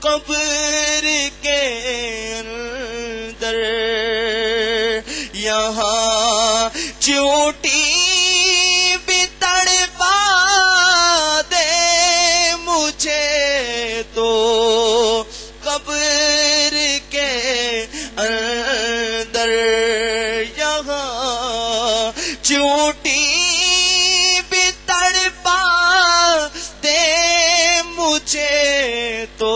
قبر کے اندر یہاں چوٹی بھی تڑپا دے مجھے تو قبر کے اندر یہاں چوٹی بھی تڑپا دے مجھے تو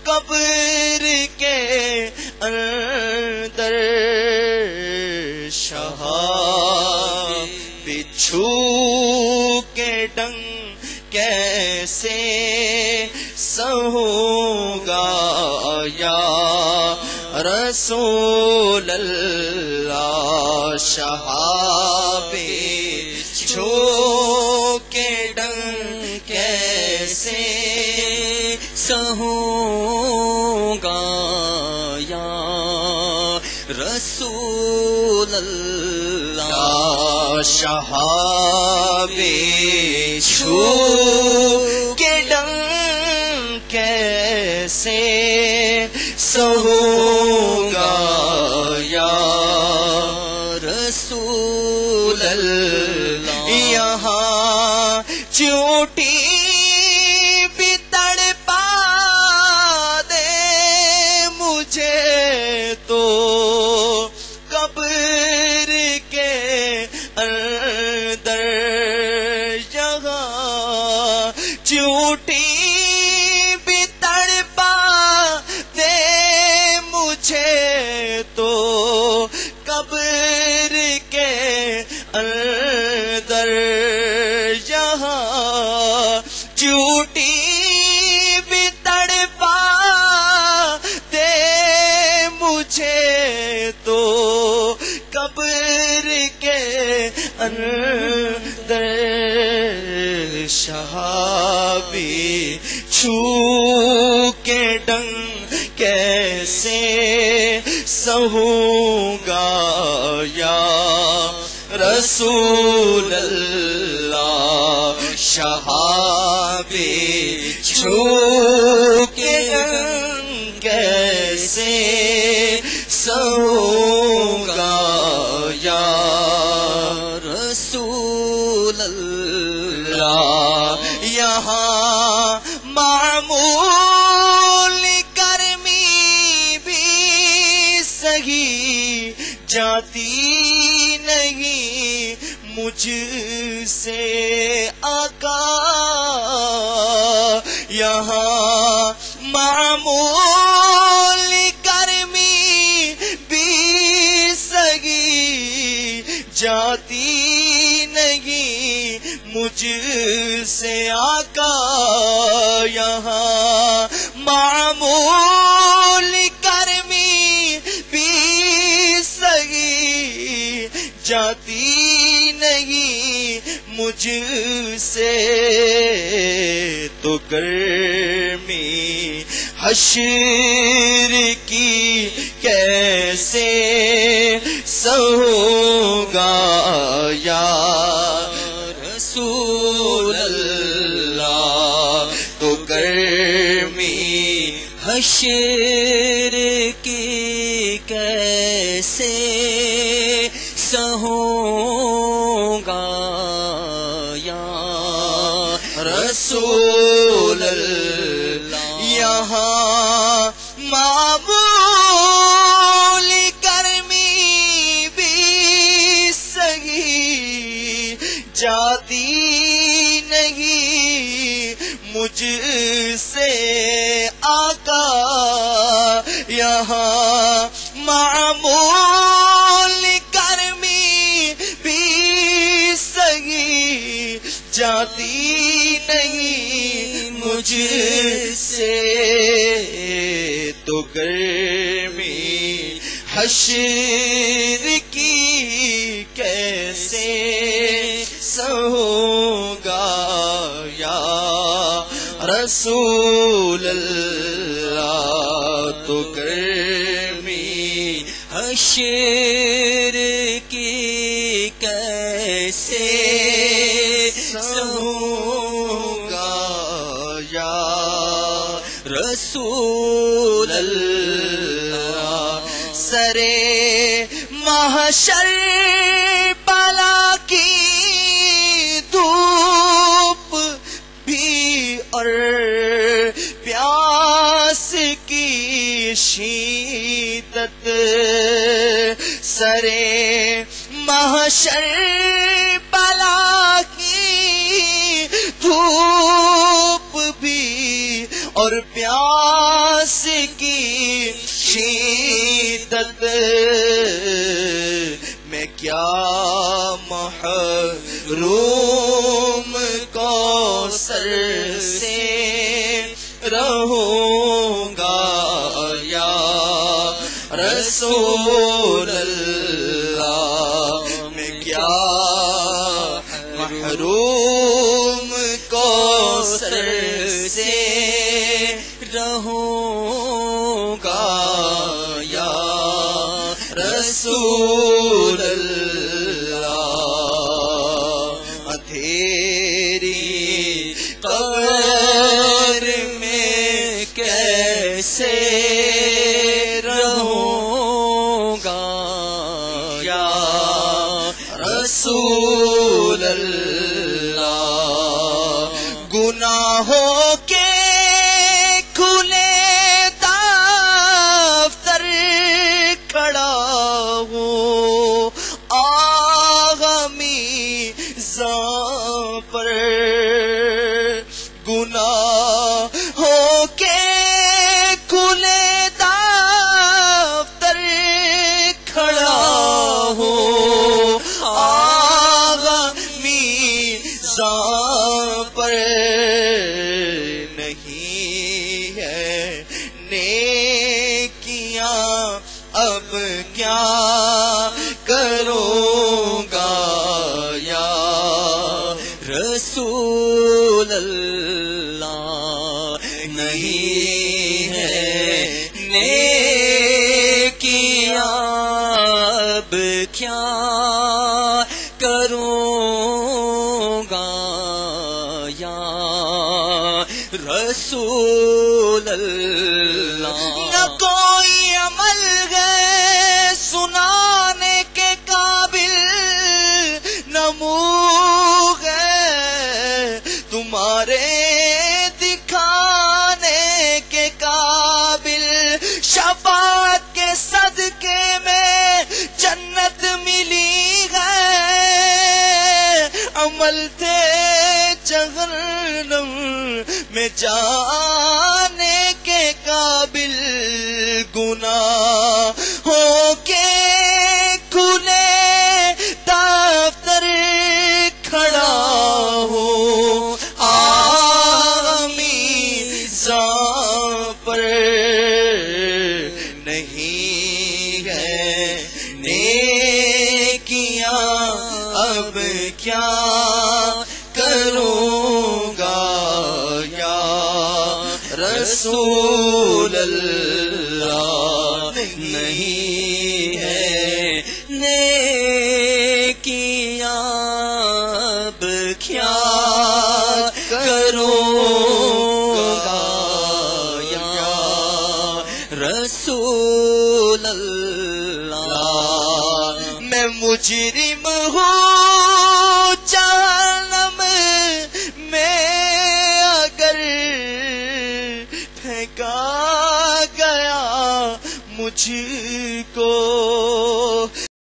قبر کے اندر شہاب بچھو کے ڈنگ کیسے سہوں گا یا رسول اللہ شہاب بچھو کے ڈنگ کیسے سہوں گا یا رسول اللہ شہاب بچھو کے ڈنگ کیسے سہوں گا یا رسول اللہ یہاں چوٹی بھی تڑپا دے مجھے تو قبر کے اندر یہاں چوٹی بھی تڑپا دے مجھے تو قبر کے اندر یہاں چوٹی بھی تڑپا دے مجھے تو قبر کے اندر شہابی چھو کے ڈنگ کیسے سہوں گا یا رسول اللہ شہابی چھو کے ڈنگ کیسے سہوں گا یا رسول اللہ یہاں معمول گرمی بھی سہی جاتی نہیں مجھ سے آقا یہاں معمول گرمی بھی سہی جاتی نہیں مجھ سے آقا یہاں معمول گرمی بھی سہی جاتی نہیں مجھ سے تو گرمی حشر کی کیسے سہوں گا یا رسول اللہ تو گرمی حشر کی کیسے سہوں گا یا رسول اللہ یہاں معمول گرمی بھی سہی جاتی نہیں مجھ سے آقا یہاں معمول گرمی بھی سہی جاتی نہیں مجھ سے تو گرمی حشر کی کیسے سہوں گا یا رسول اللہ تو گرمی حشر کی کیسے سہوں گا یا رسول رسول اللہ سرے محشر بالا کی دھوپ بھی اور پیاس کی شدت سرے محشر بالا کی دھوپ بھی اور پیاس کی شدت میں کیا محروم کوثر سے رہوں گا یا رسول اللہ میں کیا محروم کوثر سے رہوں گا یا رسول اللہ اندھیری قبر میں کیسے رہوں گا یا رسول اللہ گناہوں کے کھلے دفتر کھڑا ہوں آغمی زاں پر گناہوں کے کھلے دفتر کھڑا ہوں آغمی زاں پر نہیں ہے نیکیاں اب کیا کروں گا یا رسول اللہ نہیں ہے نیکیاں اب کیا کروں گا یا رسول اللہ نہ کوئی عمل ہے سنانے کے قابل نہ منہ ہے تمہارے دکھانے کے قابل شفاعت کے صدقے میں جنت ملی ہے عمل تھے جہنم میں جانے کے قابل گناہ ہو کے کھلے دفتر کھڑا ہو آمی زاں پر نہیں ہے نیکیاں اب کیا کروں گا یا رسول اللہ نہیں ہے نیکیاں اب کیا کروں گا یا رسول اللہ میں مجرم ہوں جہنم میں اگر پھینکا گیا مجھ کو